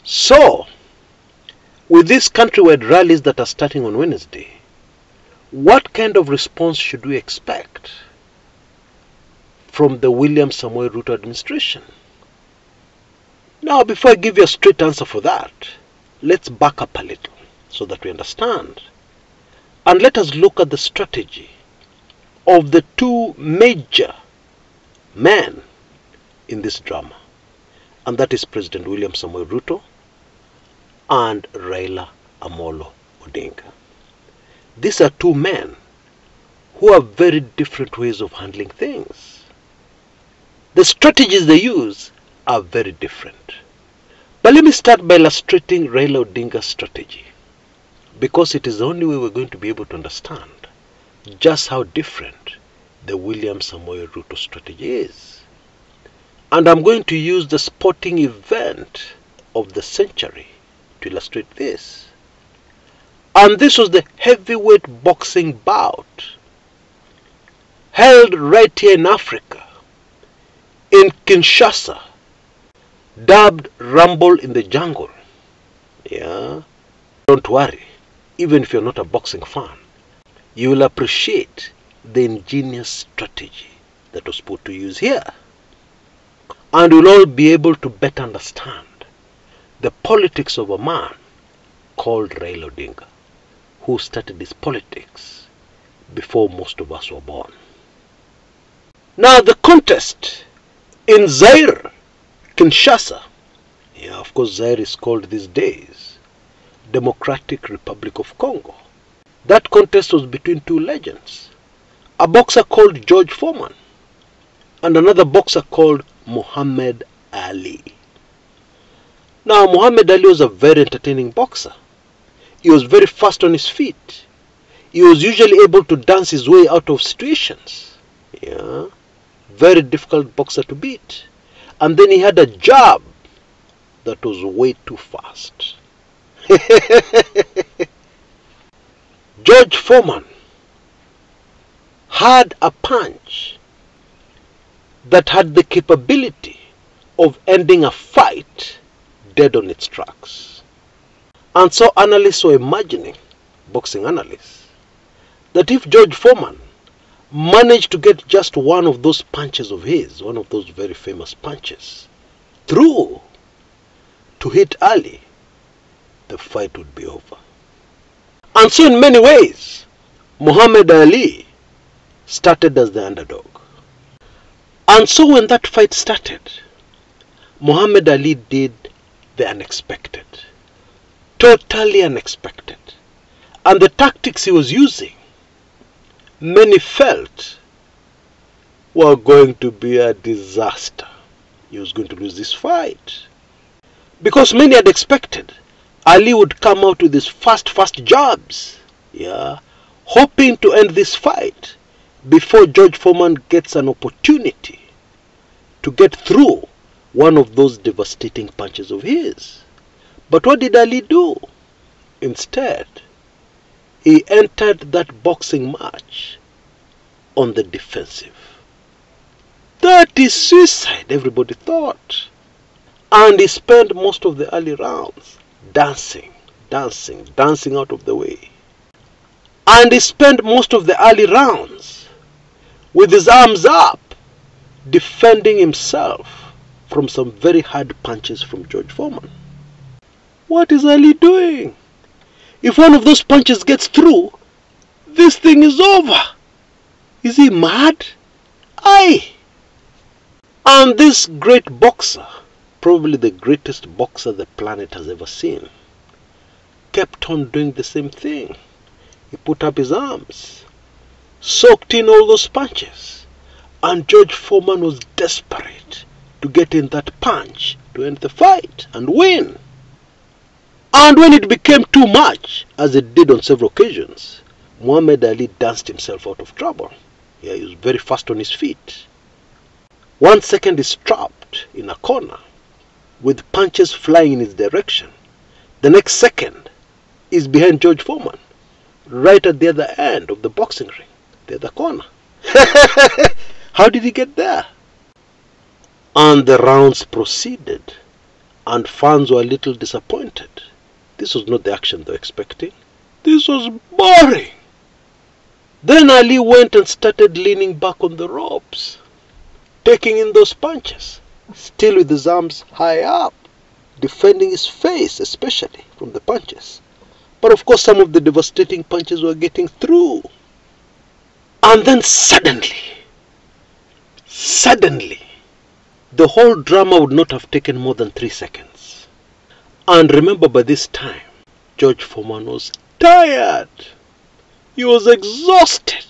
So, with these countrywide rallies that are starting on Wednesday, what kind of response should we expect from the William Samoei Ruto administration? Now, before I give you a straight answer for that, let's back up a little so that we understand. And let us look at the strategy of the two major men in this drama. And that is President William Samoei Ruto and Raila Odinga. These are two men who have very different ways of handling things. The strategies they use are very different. But let me start by illustrating Raila Odinga's strategy, because it is the only way we're going to be able to understand just how different the William Samoei Ruto strategy is. And I'm going to use the sporting event of the century to illustrate this. And this was the heavyweight boxing bout held right here in Africa, in Kinshasa, dubbed Rumble in the Jungle. Yeah, don't worry, even if you're not a boxing fan, you will appreciate the ingenious strategy that was put to use here. And you'll all be able to better understand the politics of a man called Raila Odinga, who started his politics before most of us were born. Now, the contest in Zaire, Kinshasa, yeah, of course Zaire is called these days Democratic Republic of Congo. That contest was between two legends, a boxer called George Foreman and another boxer called Muhammad Ali. Now, Muhammad Ali was a very entertaining boxer. He was very fast on his feet. He was usually able to dance his way out of situations. Yeah, very difficult boxer to beat. And then he had a jab that was way too fast. George Foreman had a punch that had the capability of ending a fight dead on its tracks. And so analysts were imagining, boxing analysts, that if George Foreman managed to get just one of those punches of his, one of those very famous punches, through to hit Ali, the fight would be over. And so in many ways, Muhammad Ali started as the underdog. And so when that fight started, Muhammad Ali did the unexpected, totally unexpected. And the tactics he was using, many felt were going to be a disaster. He was going to lose this fight. Because many had expected Ali would come out with his fast jabs, yeah, hoping to end this fight before George Foreman gets an opportunity to get through one of those devastating punches of his. But what did Ali do? Instead, he entered that boxing match on the defensive. That is suicide, everybody thought. And he spent most of the early rounds dancing out of the way. And he spent most of the early rounds with his arms up, defending himself from some very hard punches from George Foreman. What is Ali doing? If one of those punches gets through, this thing is over. Is he mad? Aye. And this great boxer, probably the greatest boxer the planet has ever seen, kept on doing the same thing. He put up his arms, soaked in all those punches, and George Foreman was desperate to get in that punch to end the fight and win. And when it became too much, as it did on several occasions, Muhammad Ali danced himself out of trouble. Yeah, he was very fast on his feet. 1 second he's trapped in a corner with punches flying in his direction. The next second is behind George Foreman, right at the other end of the boxing ring, the other corner. How did he get there? And the rounds proceeded, and fans were a little disappointed. This was not the action they were expecting. This was boring. Then Ali went and started leaning back on the ropes, taking in those punches, still with his arms high up, defending his face especially from the punches. But of course some of the devastating punches were getting through. And then suddenly, the whole drama would not have taken more than 3 seconds. And remember, by this time, George Foreman was tired. He was exhausted.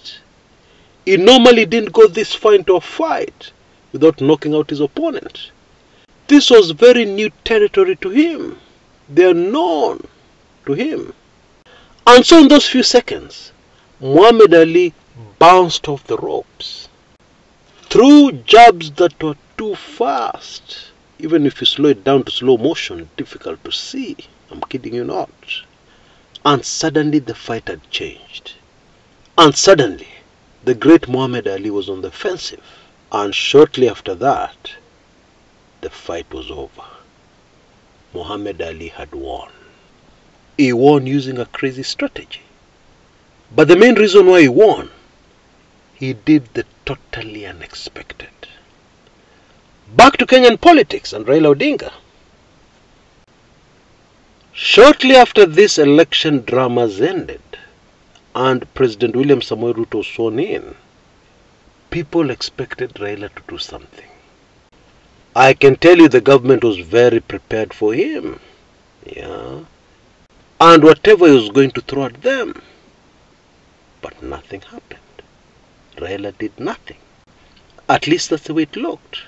He normally didn't go this far into a fight without knocking out his opponent. This was very new territory to him. They are known to him. And so in those few seconds, Muhammad Ali bounced off the ropes, threw jabs that were too fast. Even if you slow it down to slow motion, difficult to see. I'm kidding you not. And suddenly the fight had changed. And suddenly, the great Muhammad Ali was on the offensive. And shortly after that, the fight was over. Muhammad Ali had won. He won using a crazy strategy. But the main reason why he won, he did the totally unexpected. Back to Kenyan politics and Raila Odinga. Shortly after this election dramas ended and President William Ruto was sworn in, people expected Raila to do something. I can tell you the government was very prepared for him. Yeah. And whatever he was going to throw at them. But nothing happened. Raila did nothing. At least that's the way it looked.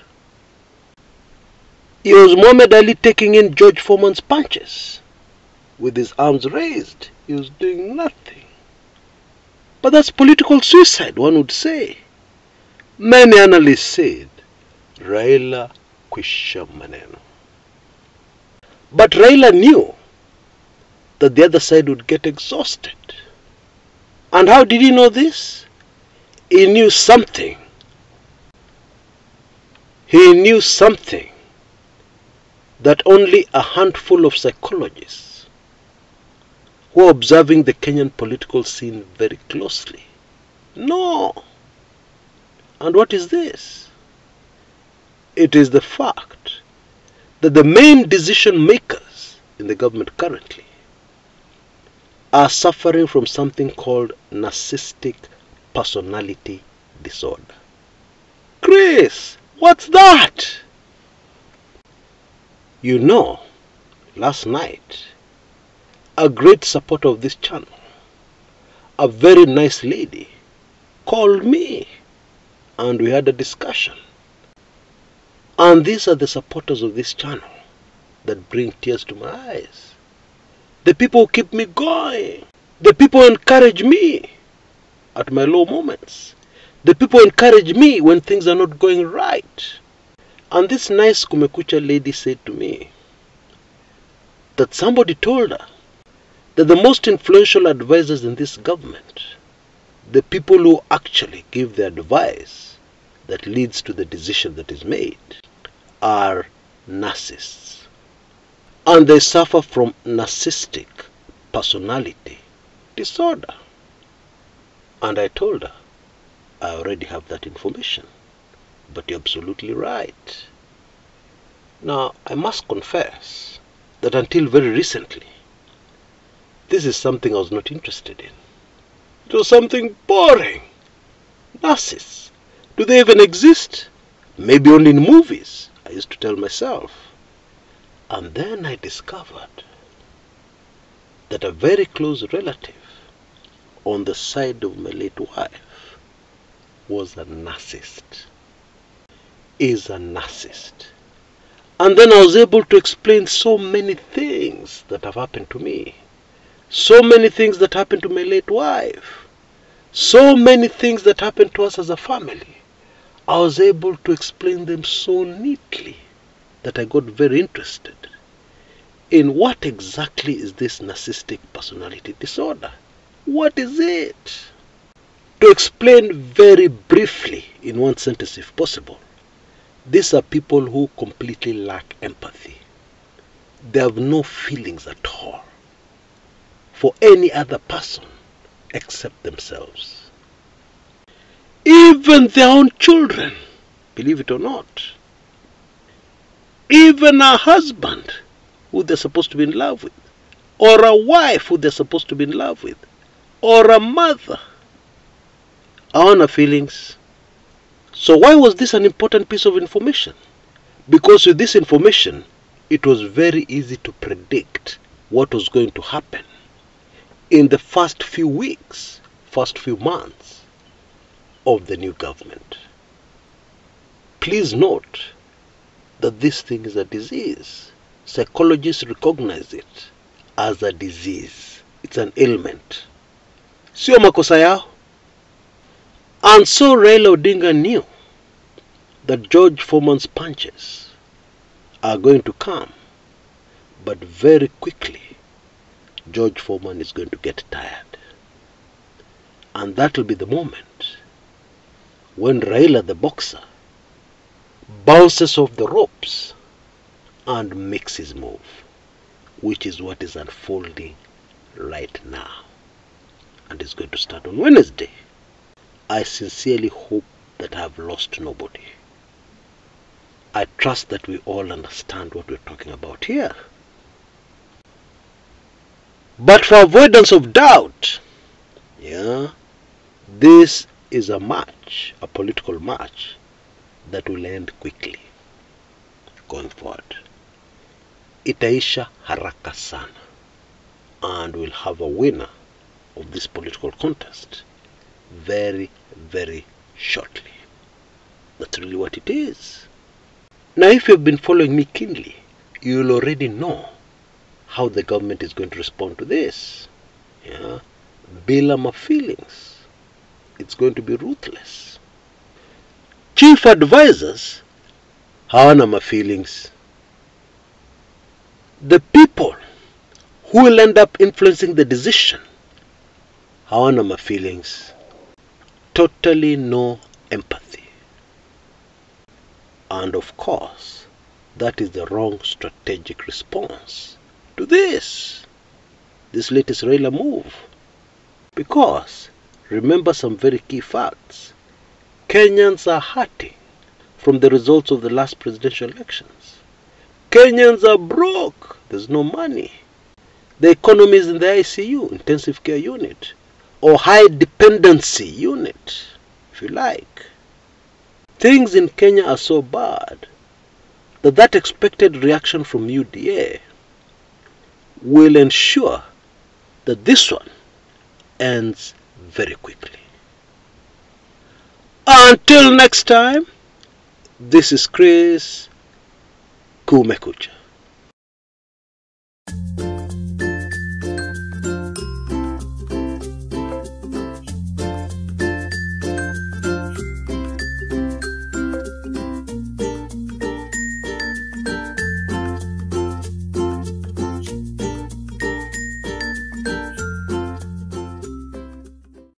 It was Muhammad Ali taking in George Foreman's punches. With his arms raised, he was doing nothing. But that's political suicide, one would say. Many analysts said, Raila kwisha maneno. But Raila knew that the other side would get exhausted. And how did he know this? He knew something. He knew something that only a handful of psychologists who are observing the Kenyan political scene very closely know. And what is this? It is the fact that the main decision makers in the government currently are suffering from something called narcissistic personality disorder. Chris, what's that? You know, last night, a great supporter of this channel, a very nice lady, called me and we had a discussion. And these are the supporters of this channel that bring tears to my eyes. The people who keep me going. The people who encourage me at my low moments. The people who encourage me when things are not going right. And this nice Kumekucha lady said to me that somebody told her that the most influential advisors in this government, the people who actually give the advice that leads to the decision that is made, are narcissists. And they suffer from narcissistic personality disorder. And I told her, I already have that information. But you're absolutely right. Now, I must confess that until very recently, this is something I was not interested in. It was something boring. Narcissists. Do they even exist? Maybe only in movies, I used to tell myself. And then I discovered that a very close relative on the side of my late wife was a narcissist. Is a narcissist. And then I was able to explain so many things that have happened to me. So many things that happened to my late wife. So many things that happened to us as a family. I was able to explain them so neatly that I got very interested in what exactly is this narcissistic personality disorder. What is it? To explain very briefly in one sentence if possible, these are people who completely lack empathy. they have no feelings at all for any other person except themselves. Even their own children, believe it or not. Even a husband who they're supposed to be in love with, or a wife who they're supposed to be in love with, or a mother, hawana feelings. So why was this an important piece of information? Because with this information, it was very easy to predict what was going to happen in the first few weeks, first few months of the new government. Please note that this thing is a disease. Psychologists recognize it as a disease. It's an ailment. Sio makosa yao. And so Raila Odinga knew that George Foreman's punches are going to come, but very quickly George Foreman is going to get tired. And that will be the moment when Raila the boxer bounces off the ropes and makes his move, which is what is unfolding right now, and is going to start on Wednesday. I sincerely hope that I have lost nobody. I trust that we all understand what we're talking about here. But for avoidance of doubt, this is a match, a political match, that will end quickly going forward. Itaisha haraka sana, and we'll have a winner of this political contest very, very shortly. That's really what it is. Now, if you've been following me keenly, you'll already know how the government is going to respond to this. Bila ma feelings. It's going to be ruthless. Chief advisors hawana ma feelings. The people who will end up influencing the decision hawana ma feelings. Totally no empathy. And of course, that is the wrong strategic response to this latest Raila move. Because remember some very key facts. Kenyans are hurting from the results of the last presidential elections. Kenyans are broke. There's no money. The economy is in the ICU, intensive care unit, or high dependency unit, if you like. Things in Kenya are so bad that expected reaction from UDA will ensure that this one ends very quickly. Until next time, this is Chris Kumekucha.